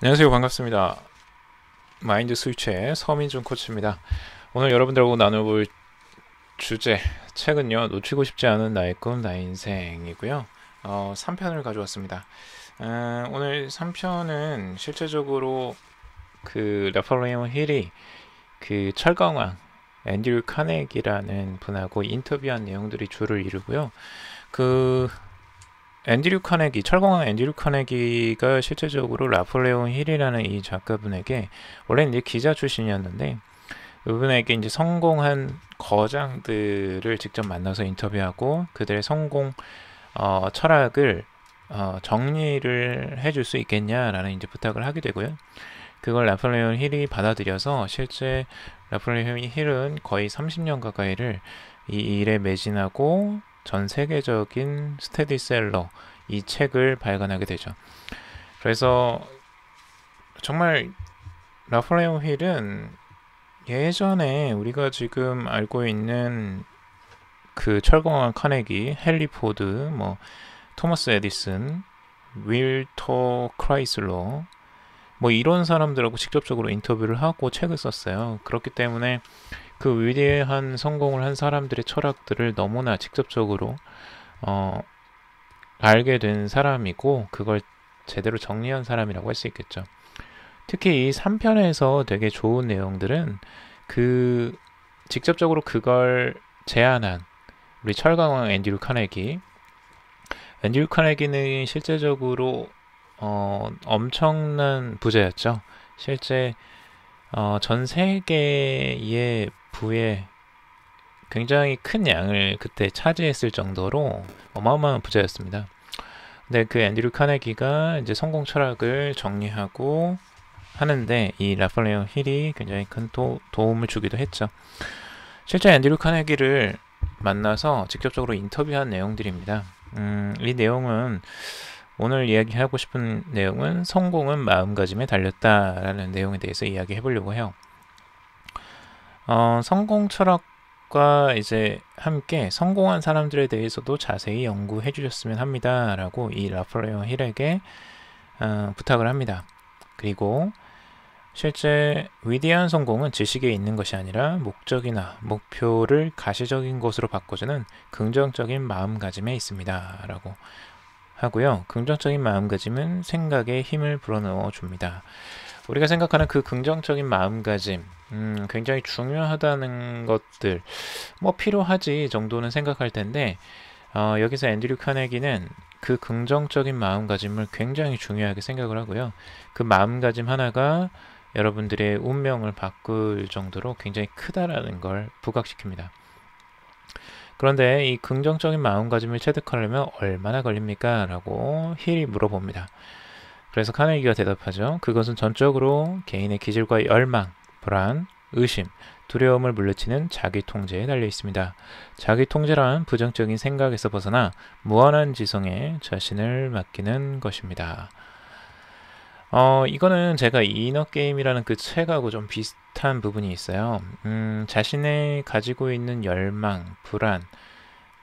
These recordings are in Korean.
안녕하세요. 반갑습니다. 마인드 스위치의 서민준 코치입니다. 오늘 여러분들하고 나눠볼 주제, 책은요, 놓치고 싶지 않은 나의 꿈, 나의 인생이고요. 3편을 가져왔습니다. 오늘 3편은 실제적으로 그 나폴레옹 힐이 그 철강왕 앤드류 카네기라는 분하고 인터뷰한 내용들이 주를 이루고요. 그 앤드류 카네기, 철공왕 앤드류 카네기가 실제적으로 나폴레옹 힐이라는 이 작가분에게 원래 이제 기자 출신이었는데 그분에게 이제 성공한 거장들을 직접 만나서 인터뷰하고 그들의 성공 철학을 정리를 해줄 수 있겠냐라는 이제 부탁을 하게 되고요. 그걸 나폴레옹 힐이 받아들여서 실제 나폴레옹 힐은 거의 30년 가까이를 이 일에 매진하고 전 세계적인 스테디셀러 이 책을 발간하게 되죠. 그래서 정말 나폴레옹 힐은 예전에 우리가 지금 알고 있는 그 철공왕 카네기, 헨리 포드, 뭐 토마스 에디슨, 윌터 크라이슬러 뭐 이런 사람들하고 직접적으로 인터뷰를 하고 책을 썼어요. 그렇기 때문에 그 위대한 성공을 한 사람들의 철학들을 너무나 직접적으로 어, 알게 된 사람이고 그걸 제대로 정리한 사람이라고 할 수 있겠죠. 특히 이 3편에서 되게 좋은 내용들은 그 직접적으로 그걸 제안한 우리 철강왕 앤드류 카네기는 실제적으로 엄청난 부자였죠. 실제 전 세계의 부의 굉장히 큰 양을 그때 차지했을 정도로 어마어마한 부자였습니다. 근데 그 앤드류 카네기가 이제 성공 철학을 정리하고 하는데 이 라폴레옹 힐이 굉장히 큰 도움을 주기도 했죠. 실제 앤드류 카네기를 만나서 직접적으로 인터뷰한 내용들입니다. 이 내용은 오늘 이야기하고 싶은 내용은 성공은 마음가짐에 달렸다라는 내용에 대해서 이야기해 보려고 해요. 성공 철학과 이제 함께 성공한 사람들에 대해서도 자세히 연구해 주셨으면 합니다라고 이 라폴레옹 힐에게 부탁을 합니다. 그리고 실제 위대한 성공은 지식에 있는 것이 아니라 목적이나 목표를 가시적인 것으로 바꿔주는 긍정적인 마음가짐에 있습니다. 라고 하고요. 긍정적인 마음가짐은 생각에 힘을 불어넣어 줍니다. 우리가 생각하는 그 긍정적인 마음가짐, 굉장히 중요하다는 것들, 뭐 필요하지 정도는 생각할 텐데, 여기서 앤드류 카네기는 그 긍정적인 마음가짐을 굉장히 중요하게 생각을 하고요. 그 마음가짐 하나가 여러분들의 운명을 바꿀 정도로 굉장히 크다라는 걸 부각시킵니다. 그런데 이 긍정적인 마음가짐을 체득하려면 얼마나 걸립니까? 라고 힐이 물어봅니다. 그래서 카네기가 대답하죠. 그것은 전적으로 개인의 기질과 열망, 불안, 의심, 두려움을 물리치는 자기 통제에 달려 있습니다. 자기 통제란 부정적인 생각에서 벗어나 무한한 지성에 자신을 맡기는 것입니다. 이거는 제가 이너게임이라는 그 책하고 좀 비슷한 부분이 있어요. 자신의 가지고 있는 열망, 불안,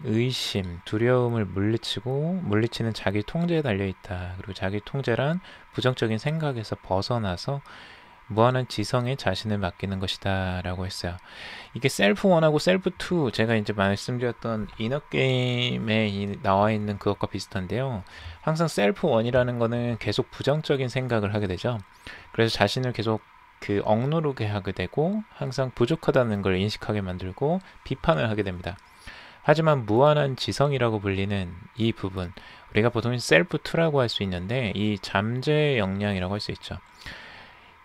의심, 두려움을 물리치는 자기 통제에 달려있다. 그리고 자기 통제란 부정적인 생각에서 벗어나서 무한한 지성에 자신을 맡기는 것이다 라고 했어요. 이게 셀프 1하고 셀프 2 제가 이제 말씀드렸던 이너게임에 나와 있는 그것과 비슷한데요. 항상 셀프 1이라는 거는 계속 부정적인 생각을 하게 되죠. 그래서 자신을 계속 그 억누르게 하게 되고 항상 부족하다는 걸 인식하게 만들고 비판을 하게 됩니다. 하지만 무한한 지성이라고 불리는 이 부분, 우리가 보통 셀프 2라고 할 수 있는데 이 잠재 역량이라고 할 수 있죠.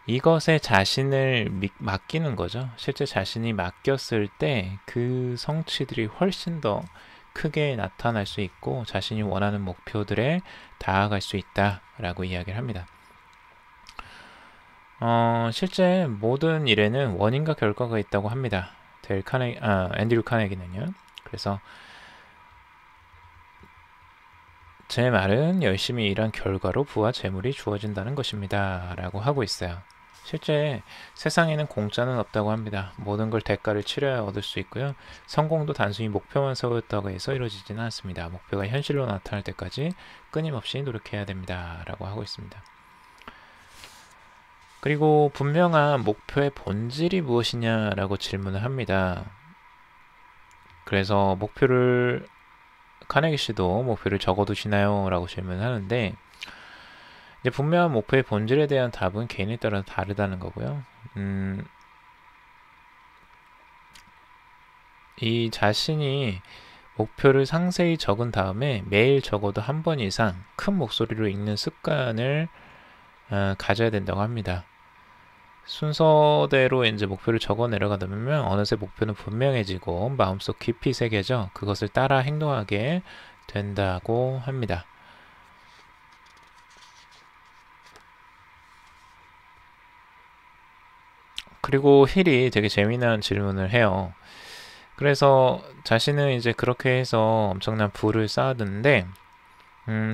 이것에 자신을 맡기는 거죠. 실제 자신이 맡겼을 때 그 성취들이 훨씬 더 크게 나타날 수 있고 자신이 원하는 목표들에 다가갈 수 있다라고 이야기를 합니다. 실제 모든 일에는 원인과 결과가 있다고 합니다. 앤드류 카네기는요. 그래서 제 말은 열심히 일한 결과로 부와 재물이 주어진다는 것입니다. 라고 하고 있어요. 실제 세상에는 공짜는 없다고 합니다. 모든 걸 대가를 치러야 얻을 수 있고요. 성공도 단순히 목표만 세웠다고 해서 이루어지지는 않습니다. 목표가 현실로 나타날 때까지 끊임없이 노력해야 됩니다. 라고 하고 있습니다. 그리고 분명한 목표의 본질이 무엇이냐라고 질문을 합니다. 그래서 카네기 씨도 목표를 적어두시나요? 라고 질문을 하는데, 이제 분명한 목표의 본질에 대한 답은 개인에 따라 다르다는 거고요. 이 자신이 목표를 상세히 적은 다음에 매일 적어도 한 번 이상 큰 목소리로 읽는 습관을 가져야 된다고 합니다. 순서대로 이제 목표를 적어 내려가다 보면 어느새 목표는 분명해지고 마음속 깊이 새겨져 그것을 따라 행동하게 된다고 합니다. 그리고 힐이 되게 재미난 질문을 해요. 그래서 자신은 이제 그렇게 해서 엄청난 부를 쌓았는데,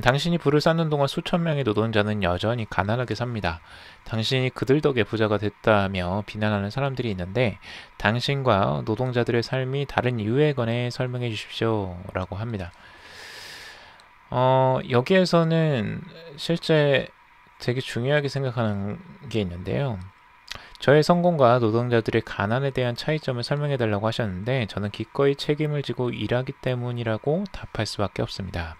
당신이 부를 쌓는 동안 수천 명의 노동자는 여전히 가난하게 삽니다. 당신이 그들 덕에 부자가 됐다며 비난하는 사람들이 있는데, 당신과 노동자들의 삶이 다른 이유에 관해 설명해 주십시오. 라고 합니다. 여기에서는 실제 되게 중요하게 생각하는 게 있는데요. 저의 성공과 노동자들의 가난에 대한 차이점을 설명해 달라고 하셨는데, 저는 기꺼이 책임을 지고 일하기 때문이라고 답할 수밖에 없습니다.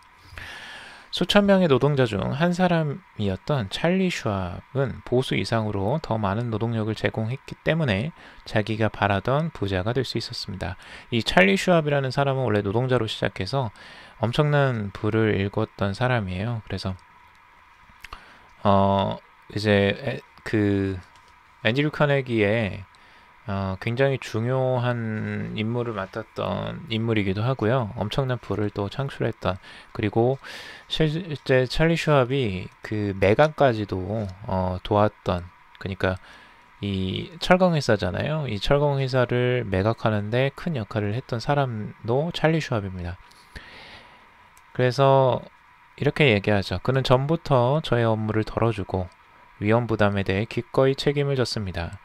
수천 명의 노동자 중 한 사람이었던 찰리 슈왑은 보수 이상으로 더 많은 노동력을 제공했기 때문에 자기가 바라던 부자가 될 수 있었습니다. 이 찰리 슈왑이라는 사람은 원래 노동자로 시작해서 엄청난 부를 일궜던 사람이에요. 그래서 이제 앤드류 카네기의 굉장히 중요한 임무를 맡았던 인물이기도 하고요. 엄청난 부를 또 창출했던, 그리고 실제 찰리 슈왑이 그 매각까지도 도왔던, 그러니까 이 철강회사잖아요. 이 철강회사를 매각하는데 큰 역할을 했던 사람도 찰리 슈왑입니다. 그래서 이렇게 얘기하죠. 그는 전부터 저의 업무를 덜어주고 위험 부담에 대해 기꺼이 책임을 졌습니다.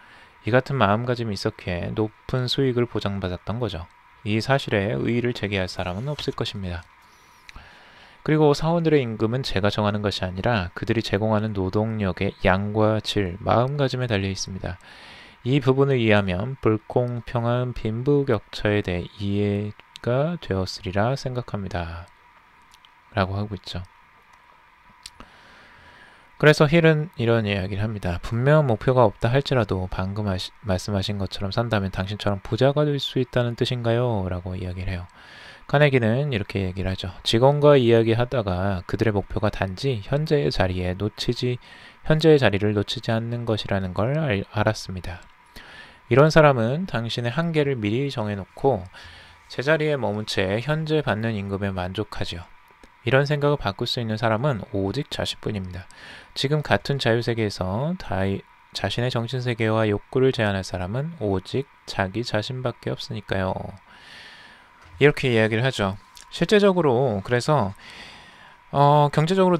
이 같은 마음가짐이 있었기에 높은 수익을 보장받았던 거죠. 이 사실에 의의를 제기할 사람은 없을 것입니다. 그리고 사원들의 임금은 제가 정하는 것이 아니라 그들이 제공하는 노동력의 양과 질, 마음가짐에 달려 있습니다. 이 부분을 이해하면 불공평한 빈부격차에 대해 이해가 되었으리라 생각합니다. 라고 하고 있죠. 그래서 힐은 이런 이야기를 합니다. 분명한 목표가 없다 할지라도 방금 말씀하신 것처럼 산다면 당신처럼 부자가 될 수 있다는 뜻인가요? 라고 이야기를 해요. 카네기는 이렇게 얘기를 하죠. 직원과 이야기하다가 그들의 목표가 단지 현재의 자리를 놓치지 않는 것이라는 걸 알았습니다. 이런 사람은 당신의 한계를 미리 정해놓고 제자리에 머문 채 현재 받는 임금에 만족하지요. 이런 생각을 바꿀 수 있는 사람은 오직 자신뿐입니다. 지금 같은 자유세계에서 자신의 정신세계와 욕구를 제한할 사람은 오직 자기 자신밖에 없으니까요. 이렇게 이야기를 하죠. 실제적으로 그래서 경제적으로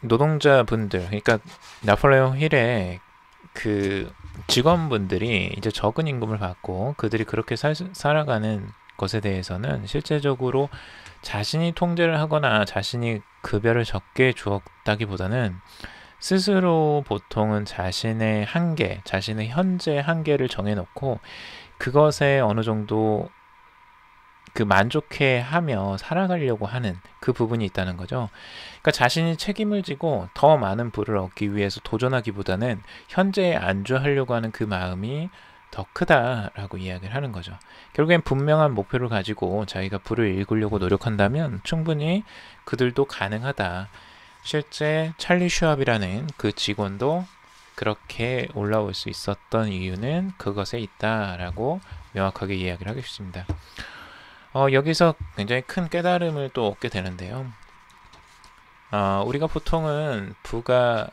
노동자분들, 그러니까 나폴레옹 힐의 그 직원분들이 이제 적은 임금을 받고 그들이 그렇게 살아가는 것에 대해서는 실제적으로 자신이 통제를 하거나 자신이 급여를 적게 주었다기보다는 스스로 보통은 자신의 한계, 자신의 현재 한계를 정해놓고 그것에 어느 정도 그 만족해하며 살아가려고 하는 그 부분이 있다는 거죠. 그러니까 자신이 책임을 지고 더 많은 부를 얻기 위해서 도전하기보다는 현재에 안주하려고 하는 그 마음이 더 크다라고 이야기를 하는 거죠. 결국엔 분명한 목표를 가지고 자기가 부를 일구려고 노력한다면 충분히 그들도 가능하다. 실제 찰리 슈왑이라는 그 직원도 그렇게 올라올 수 있었던 이유는 그것에 있다라고 명확하게 이야기를 하겠습니다. 여기서 굉장히 큰 깨달음을 또 얻게 되는데요. 우리가 보통은 부가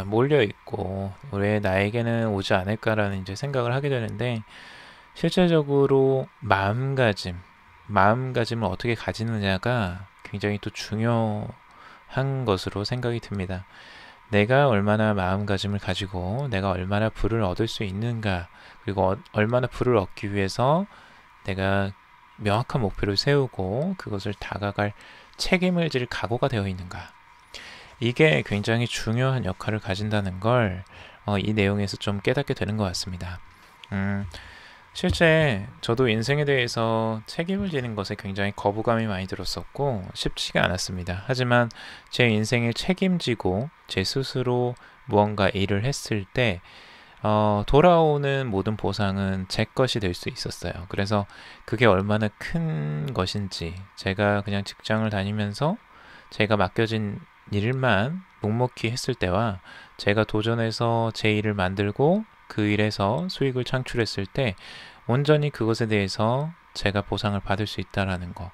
몰려있고 왜 나에게는 오지 않을까라는 이제 생각을 하게 되는데, 실제적으로 마음가짐을 어떻게 가지느냐가 굉장히 또 중요한 것으로 생각이 듭니다. 내가 얼마나 마음가짐을 가지고 내가 얼마나 부를 얻을 수 있는가, 그리고 얼마나 부를 얻기 위해서 내가 명확한 목표를 세우고 그것을 다가갈 책임을 질 각오가 되어 있는가, 이게 굉장히 중요한 역할을 가진다는 걸 이 내용에서 좀 깨닫게 되는 것 같습니다. 실제 저도 인생에 대해서 책임을 지는 것에 굉장히 거부감이 많이 들었었고 쉽지가 않았습니다. 하지만 제 인생을 책임지고 제 스스로 무언가 일을 했을 때 돌아오는 모든 보상은 제 것이 될 수 있었어요. 그래서 그게 얼마나 큰 것인지, 제가 그냥 직장을 다니면서 제가 맡겨진 일만 묵묵히 했을 때와 제가 도전해서 제 일을 만들고 그 일에서 수익을 창출했을 때 온전히 그것에 대해서 제가 보상을 받을 수 있다라는 거,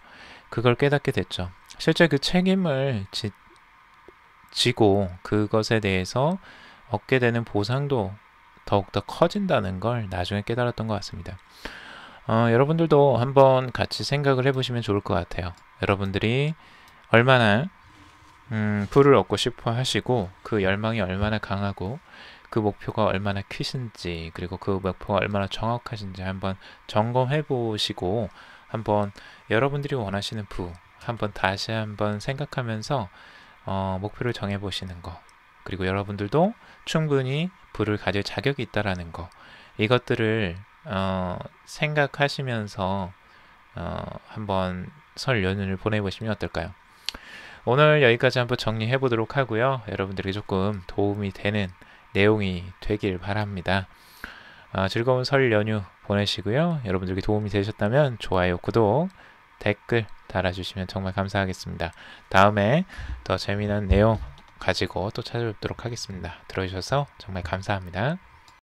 그걸 깨닫게 됐죠. 실제 그 책임을 지고 그것에 대해서 얻게 되는 보상도 더욱더 커진다는 걸 나중에 깨달았던 것 같습니다. 여러분들도 한번 같이 생각을 해보시면 좋을 것 같아요. 여러분들이 얼마나 부를 얻고 싶어 하시고 그 열망이 얼마나 강하고 그 목표가 얼마나 크신지, 그리고 그 목표가 얼마나 정확하신지 한번 점검해 보시고 한번 여러분들이 원하시는 부 한번 다시 한번 생각하면서 목표를 정해 보시는 거, 그리고 여러분들도 충분히 부를 가질 자격이 있다라는 거, 이것들을 생각하시면서 한번 설 연휴를 보내보시면 어떨까요? 오늘 여기까지 한번 정리해 보도록 하고요. 여러분들이 조금 도움이 되는 내용이 되길 바랍니다. 즐거운 설 연휴 보내시고요. 여러분들께 도움이 되셨다면 좋아요, 구독, 댓글 달아주시면 정말 감사하겠습니다. 다음에 더 재미난 내용 가지고 또 찾아뵙도록 하겠습니다. 들어주셔서 정말 감사합니다.